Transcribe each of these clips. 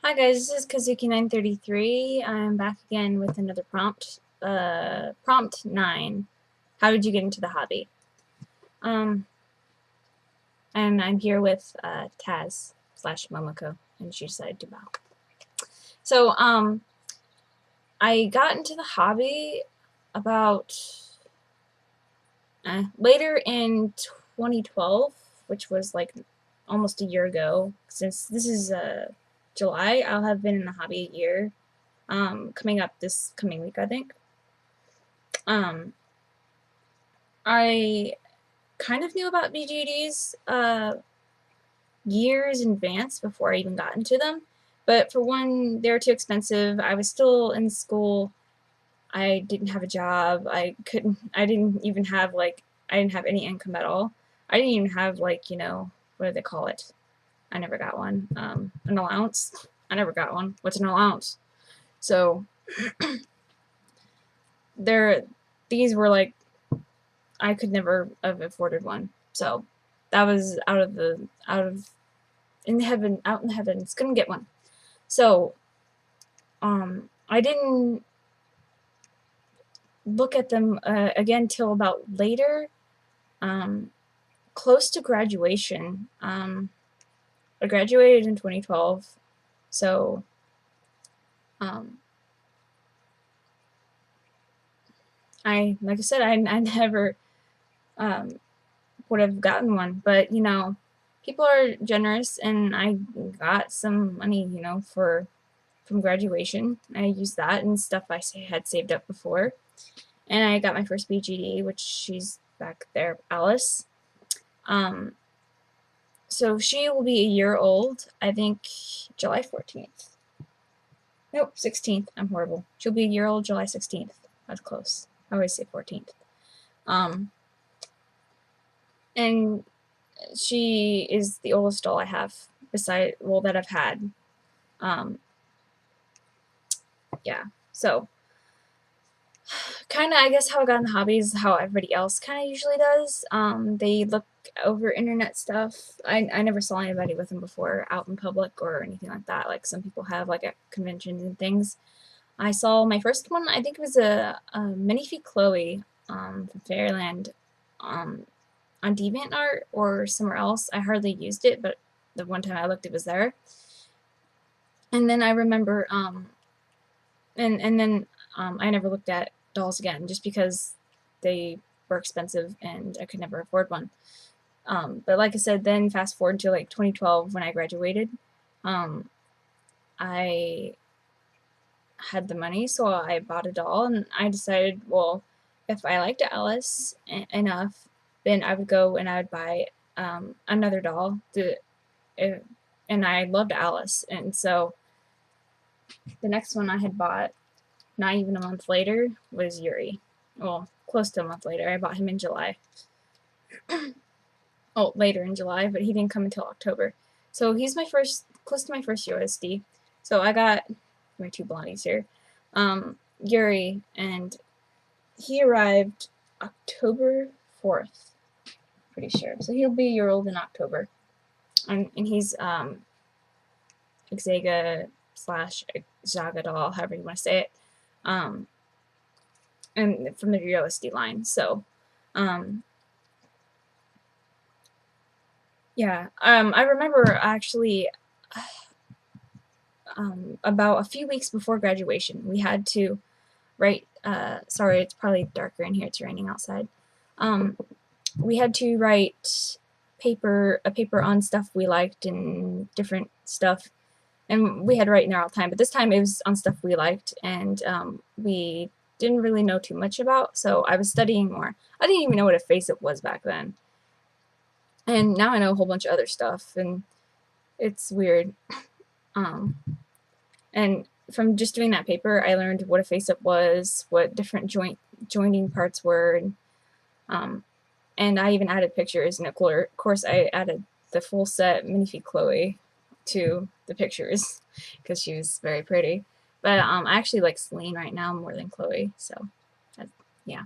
Hi guys, this is Kazuki933. I'm back again with another prompt. Prompt 9. How did you get into the hobby? And I'm here with Taz / Momoko, and she decided to bow. So, I got into the hobby about later in 2012, which was like almost a year ago. Since this is July, I'll have been in the hobby a year. Coming up this coming week, I think. I kind of knew about BJDs years in advance before I even got into them, but for one, they were too expensive. I was still in school. I didn't have a job. I didn't even have I didn't have any income at all. I didn't even have what do they call it? I never got one. An allowance. I never got one. What's an allowance? So these were I could never have afforded one. So that was out in the heavens, couldn't get one. So I didn't look at them again till about later, close to graduation. I graduated in 2012, so like I said, I never would have gotten one, but people are generous, and I got some money, from graduation. I used that and stuff I had saved up before, and I got my first BGD, which she's back there, Alice. So she will be a year old, I think July 14th. Nope, 16th. I'm horrible. She'll be a year old July 16th. That's close. I always say 14th. And she is the oldest doll I have, that I've had. Yeah, so kind of, I guess how I got in the hobby is how everybody else kind of usually does. They look over internet stuff. I never saw anybody with them before out in public or anything like that, like some people have like at conventions and things. I saw my first one, I think it was a Minifee Chloe from Fairyland on DeviantArt or somewhere else. I hardly used it, but the one time I looked, it was there. And then I remember, and then I never looked at dolls again, just because they were expensive and I could never afford one. But like I said, then fast forward to like 2012 when I graduated, I had the money, so I bought a doll, and I decided, well, if I liked Alice enough, then I would go and I would buy another doll, and I loved Alice, and so the next one I had bought, not even a month later, was Yuri. Well, close to a month later. I bought him in July. Oh, later in July, but he didn't come until October. So he's close to my first USD. So I got my two blondies here, Yuri, and he arrived October 4th, pretty sure. So he'll be a year old in October, and he's Xega / Zaga doll, however you want to say it, and from the USD line. So yeah, I remember actually about a few weeks before graduation, we had to write, sorry, it's probably darker in here, it's raining outside. We had to write a paper on stuff we liked and different stuff, and we had to write in there all the time, but this time it was on stuff we liked, and we didn't really know too much about, so I was studying more. I didn't even know what a face-up was back then, and now I know a whole bunch of other stuff, and it's weird. And from just doing that paper, I learned what a face-up was, what different joining parts were, and I even added pictures. And of course, I added the full set Minifee Chloe to the pictures because she was very pretty. But I actually like Celine right now more than Chloe, so yeah.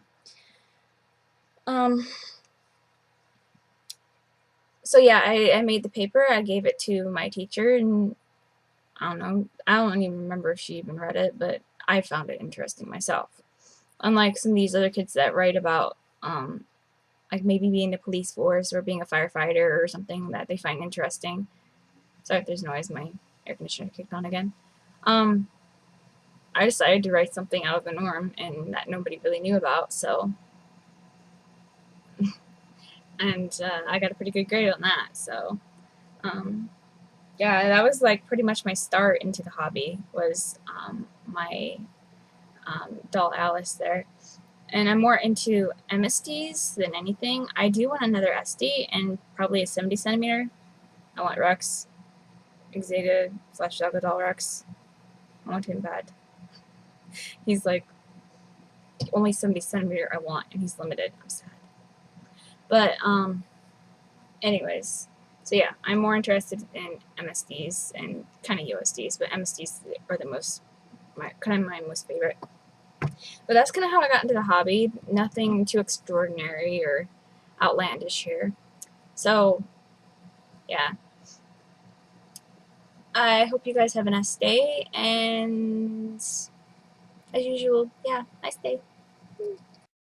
So yeah, I made the paper. I gave it to my teacher, and I don't know. I don't even remember if she even read it, but I found it interesting myself. Unlike some of these other kids that write about, like maybe being in the police force or being a firefighter or something that they find interesting. Sorry if there's noise, my air conditioner kicked on again. Um, I decided to write something out of the norm and that nobody really knew about, so, and I got a pretty good grade on that, so, yeah, that was like pretty much my start into the hobby, was my doll Alice there. And I'm more into MSDs than anything. I do want another SD and probably a 70 centimeter. I want Rex, Exada slash Doggo Doll Rex. I want him bad. He's like only 70 centimeter I want, and he's limited. I'm sad. But anyways, so yeah, I'm more interested in MSDs and kind of USDs, but MSDs are the most my most favorite. But that's kind of how I got into the hobby. Nothing too extraordinary or outlandish here. So yeah, I hope you guys have a nice day, and as usual, yeah, nice day.